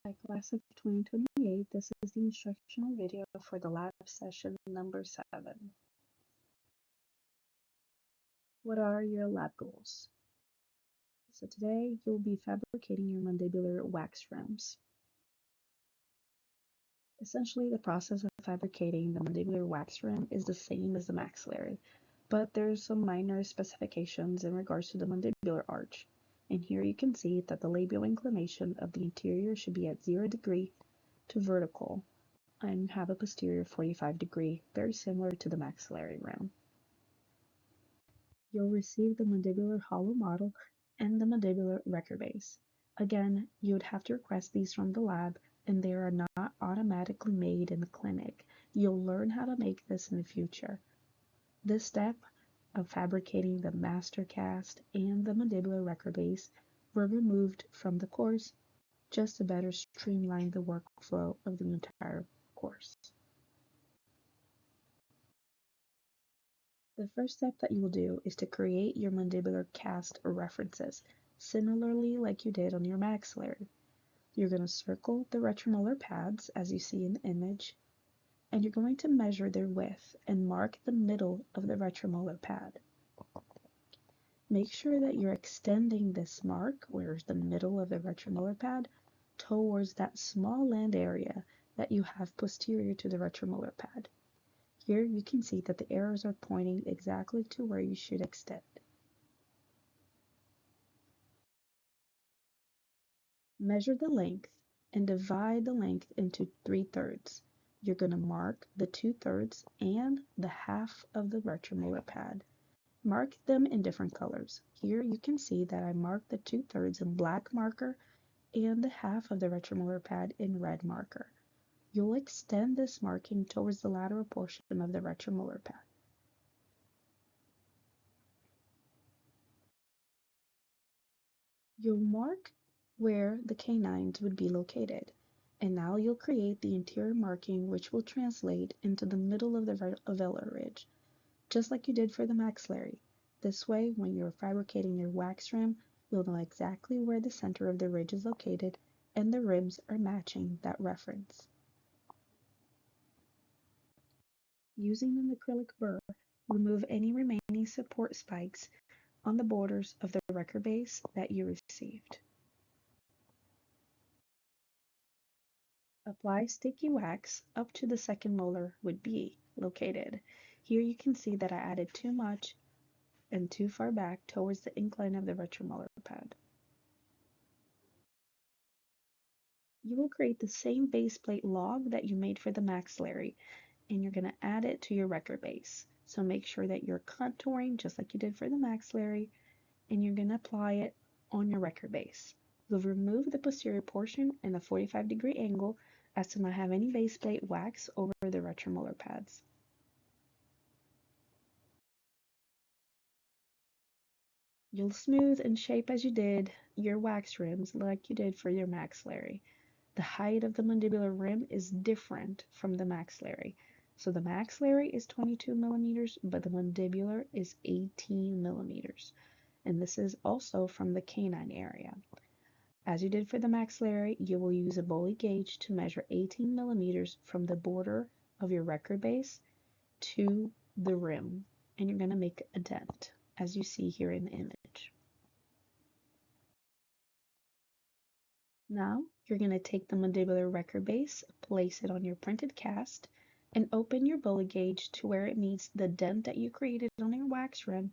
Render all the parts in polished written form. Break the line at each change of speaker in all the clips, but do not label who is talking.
Hi, class of 2028. This is the instructional video for the lab session number 7. What are your lab goals? So today you'll be fabricating your mandibular wax rims. Essentially, the process of fabricating the mandibular wax rim is the same as the maxillary, but there's some minor specifications in regards to the mandibular arch. And here you can see that the labial inclination of the interior should be at 0 degree to vertical and have a posterior 45-degree, very similar to the maxillary rim. You'll receive the mandibular hollow model and the mandibular record base. Again, you would have to request these from the lab, and they are not automatically made in the clinic. You'll learn how to make this in the future. This step of fabricating the master cast and the mandibular record base were removed from the course just to better streamline the workflow of the entire course. The first step that you will do is to create your mandibular cast references, similarly like you did on your maxillary. You're going to circle the retromolar pads as you see in the image, and you're going to measure their width and mark the middle of the retromolar pad. Make sure that you're extending this mark, where's the middle of the retromolar pad, towards that small land area that you have posterior to the retromolar pad. Here you can see that the arrows are pointing exactly to where you should extend. Measure the length and divide the length into 3/3. You're going to mark the 2/3 and the half of the retromolar pad. Mark them in different colors. Here you can see that I marked the 2/3 in black marker and the half of the retromolar pad in red marker. You'll extend this marking towards the lateral portion of the retromolar pad. You'll mark where the canines would be located, and now you'll create the interior marking which will translate into the middle of the alveolar ridge, just like you did for the maxillary. This way, when you're fabricating your wax rim, you'll know exactly where the center of the ridge is located, and the rims are matching that reference. Using an acrylic burr, remove any remaining support spikes on the borders of the record base that you received. Apply sticky wax up to the second molar would be located. Here you can see that I added too much and too far back towards the incline of the retromolar pad. You will create the same base plate log that you made for the maxillary, and you're going to add it to your record base. So make sure that you're contouring just like you did for the maxillary, and you're going to apply it on your record base. You'll remove the posterior portion in a 45-degree angle as to not have any base plate wax over the retromolar pads. You'll smooth and shape as you did your wax rims like you did for your maxillary. The height of the mandibular rim is different from the maxillary. So the maxillary is 22 millimeters, but the mandibular is 18 millimeters. And this is also from the canine area. As you did for the maxillary, you will use a Boley gauge to measure 18 millimeters from the border of your record base to the rim, and you're going to make a dent, as you see here in the image. Now, you're going to take the mandibular record base, place it on your printed cast, and open your Boley gauge to where it meets the dent that you created on your wax rim,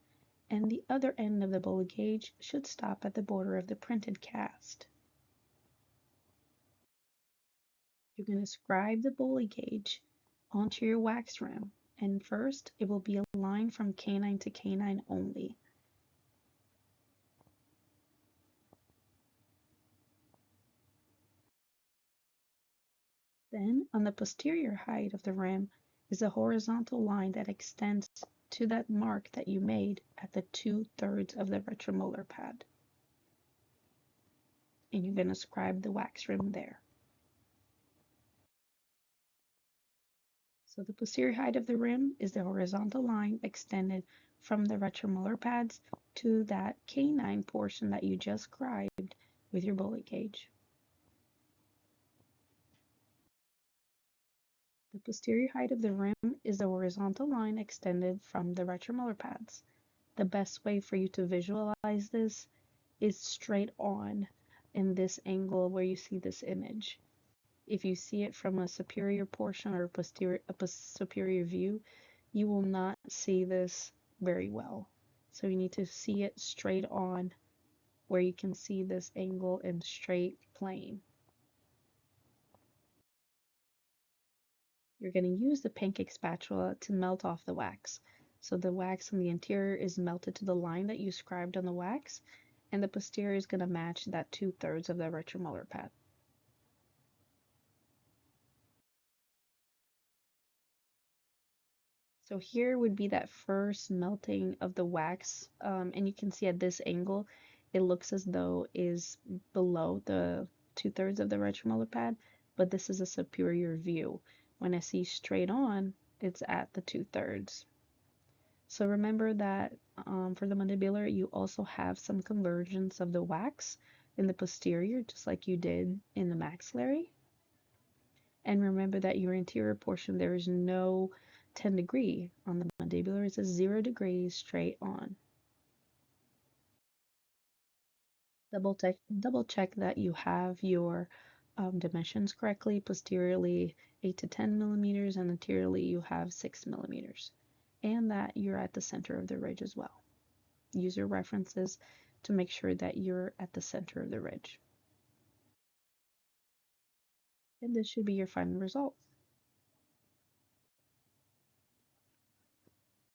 and the other end of the Boley gauge should stop at the border of the printed cast. You're going to scribe the Boley gauge onto your wax rim, and first it will be a line from canine to canine only. Then, on the posterior height of the rim is a horizontal line that extends to that mark that you made at the 2/3 of the retromolar pad. And you're going to scribe the wax rim there. So the posterior height of the rim is the horizontal line extended from the retromolar pads to that canine portion that you just scribed with your Boley gauge. The posterior height of the rim is the horizontal line extended from the retromolar pads. The best way for you to visualize this is straight on in this angle where you see this image. If you see it from a superior portion or a superior view, you will not see this very well. So you need to see it straight on where you can see this angle in straight plane. You're going to use the pancake spatula to melt off the wax. So the wax on the interior is melted to the line that you scribed on the wax, and the posterior is going to match that 2/3 of the retromolar pad. So here would be that first melting of the wax, and you can see at this angle, it looks as though is below the 2/3 of the retromolar pad, but this is a superior view. When I see straight on, it's at the 2/3. So remember that for the mandibular, you also have some convergence of the wax in the posterior, just like you did in the maxillary. And remember that your anterior portion, there is no 10 degree on the mandibular, it's a 0 degrees straight on. Double check that you have your dimensions correctly. Posteriorly 8 to 10 millimeters, and anteriorly you have 6 millimeters, and that you're at the center of the ridge as well. Use your references to make sure that you're at the center of the ridge. And this should be your final result.